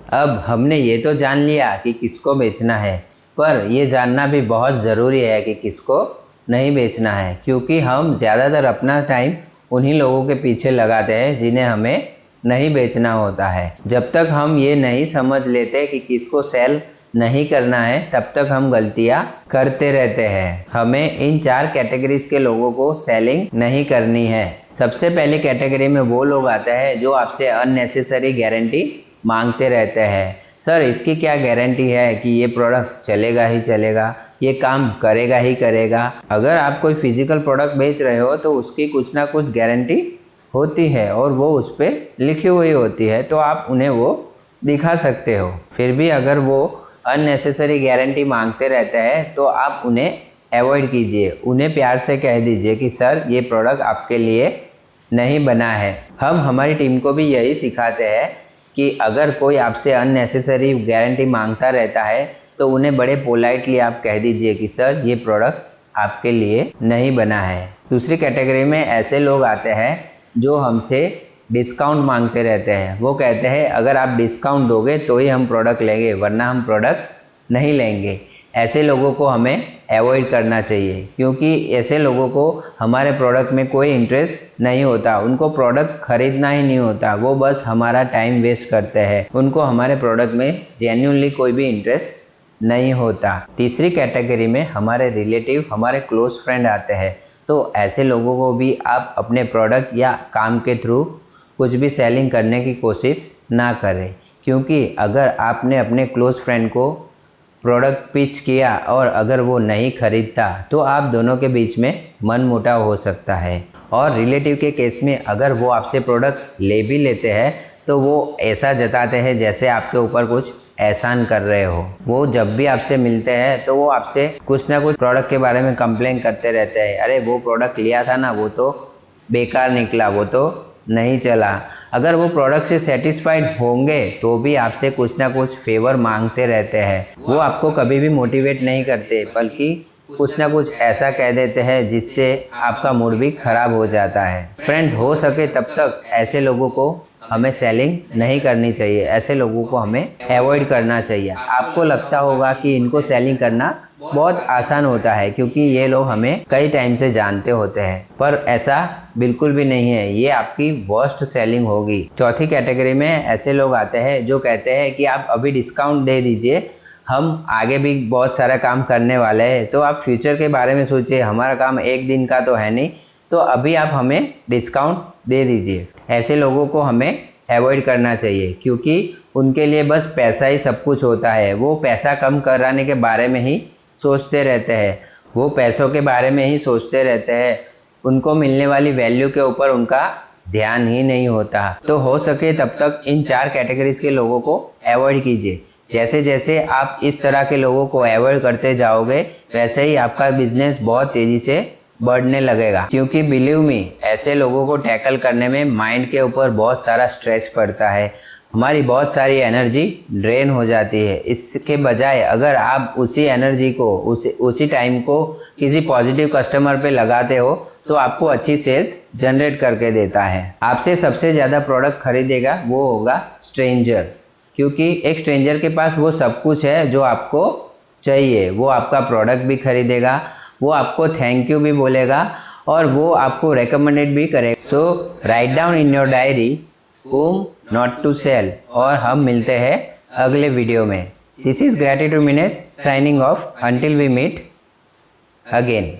अब हमने ये तो जान लिया कि किसको बेचना है, पर ये जानना भी बहुत ज़रूरी है कि किसको नहीं बेचना है, क्योंकि हम ज़्यादातर अपना टाइम उन्हीं लोगों के पीछे लगाते हैं जिन्हें हमें नहीं बेचना होता है। जब तक हम ये नहीं समझ लेते कि किसको सेल नहीं करना है, तब तक हम गलतियाँ करते रहते हैं। हमें इन 4 कैटेगरीज के लोगों को सेलिंग नहीं करनी है। सबसे पहले कैटेगरी में वो लोग आते हैं जो आपसे अननेसेसरी गारंटी मांगते रहते हैं। सर, इसकी क्या गारंटी है कि ये प्रोडक्ट चलेगा ही चलेगा, ये काम करेगा ही करेगा। अगर आप कोई फिजिकल प्रोडक्ट बेच रहे हो तो उसकी कुछ ना कुछ गारंटी होती है और वो उस पर लिखी हुई होती है, तो आप उन्हें वो दिखा सकते हो। फिर भी अगर वो अननेसेसरी गारंटी मांगते रहते हैं तो आप उन्हें अवॉइड कीजिए। उन्हें प्यार से कह दीजिए कि सर, ये प्रोडक्ट आपके लिए नहीं बना है। हम हमारी टीम को भी यही सिखाते हैं कि अगर कोई आपसे अननेसेसरी गारंटी मांगता रहता है तो उन्हें बड़े पोलाइटली आप कह दीजिए कि सर, ये प्रोडक्ट आपके लिए नहीं बना है। दूसरी कैटेगरी में ऐसे लोग आते हैं जो हमसे डिस्काउंट मांगते रहते हैं। वो कहते हैं अगर आप डिस्काउंट दोगे तो ही हम प्रोडक्ट लेंगे, वरना हम प्रोडक्ट नहीं लेंगे। ऐसे लोगों को हमें अवॉइड करना चाहिए, क्योंकि ऐसे लोगों को हमारे प्रोडक्ट में कोई इंटरेस्ट नहीं होता। उनको प्रोडक्ट खरीदना ही नहीं होता, वो बस हमारा टाइम वेस्ट करते हैं। उनको हमारे प्रोडक्ट में जेन्युइनली कोई भी इंटरेस्ट नहीं होता। तीसरी कैटेगरी में हमारे रिलेटिव, हमारे क्लोज फ्रेंड आते हैं। तो ऐसे लोगों को भी आप अपने प्रोडक्ट या काम के थ्रू कुछ भी सेलिंग करने की कोशिश ना करें, क्योंकि अगर आपने अपने क्लोज फ्रेंड को प्रोडक्ट पिच किया और अगर वो नहीं खरीदता तो आप दोनों के बीच में मनमुटाव हो सकता है। और रिलेटिव के केस में अगर वो आपसे प्रोडक्ट ले भी लेते हैं तो वो ऐसा जताते हैं जैसे आपके ऊपर कुछ एहसान कर रहे हो। वो जब भी आपसे मिलते हैं तो वो आपसे कुछ ना कुछ प्रोडक्ट के बारे में कंप्लेन करते रहते हैं। अरे, वो प्रोडक्ट लिया था ना, वो तो बेकार निकला, वो तो नहीं चला। अगर वो प्रोडक्ट से सेटिस्फाइड होंगे तो भी आपसे कुछ ना कुछ फेवर मांगते रहते हैं। वो आपको कभी भी मोटिवेट नहीं करते, बल्कि कुछ ना कुछ ऐसा कह देते हैं जिससे आपका मूड भी खराब हो जाता है। फ्रेंड्स, हो सके तब तक ऐसे लोगों को हमें सेलिंग नहीं करनी चाहिए। ऐसे लोगों को हमें अवॉइड करना चाहिए। आपको लगता होगा कि इनको सेलिंग करना बहुत आसान होता है क्योंकि ये लोग हमें कई टाइम से जानते होते हैं, पर ऐसा बिल्कुल भी नहीं है। ये आपकी वर्स्ट सेलिंग होगी। चौथी कैटेगरी में ऐसे लोग आते हैं जो कहते हैं कि आप अभी डिस्काउंट दे दीजिए, हम आगे भी बहुत सारा काम करने वाले हैं, तो आप फ्यूचर के बारे में सोचिए, हमारा काम एक दिन का तो है नहीं, तो अभी आप हमें डिस्काउंट दे दीजिए। ऐसे लोगों को हमें अवॉइड करना चाहिए, क्योंकि उनके लिए बस पैसा ही सब कुछ होता है। वो पैसा कम कराने के बारे में ही सोचते रहते हैं, वो पैसों के बारे में ही सोचते रहते हैं। उनको मिलने वाली वैल्यू के ऊपर उनका ध्यान ही नहीं होता। तो हो सके तब तक इन 4 कैटेगरीज के लोगों को अवॉइड कीजिए। जैसे जैसे आप इस तरह के लोगों को अवॉइड करते जाओगे, वैसे ही आपका बिजनेस बहुत तेज़ी से बढ़ने लगेगा। क्योंकि बिलीव मी, ऐसे लोगों को टैकल करने में माइंड के ऊपर बहुत सारा स्ट्रेस पड़ता है, हमारी बहुत सारी एनर्जी ड्रेन हो जाती है। इसके बजाय अगर आप उसी एनर्जी को, उसी टाइम को किसी पॉजिटिव कस्टमर पे लगाते हो तो आपको अच्छी सेल्स जनरेट करके देता है। आपसे सबसे ज़्यादा प्रोडक्ट खरीदेगा वो होगा स्ट्रेंजर, क्योंकि एक स्ट्रेंजर के पास वो सब कुछ है जो आपको चाहिए। वो आपका प्रोडक्ट भी खरीदेगा, वो आपको थैंक यू भी बोलेगा और वो आपको रेकमेंडेड भी करेगा। So write down in your diary whom not to sell। और हम मिलते हैं अगले वीडियो में। This is gratitude Minesh signing off until we meet again.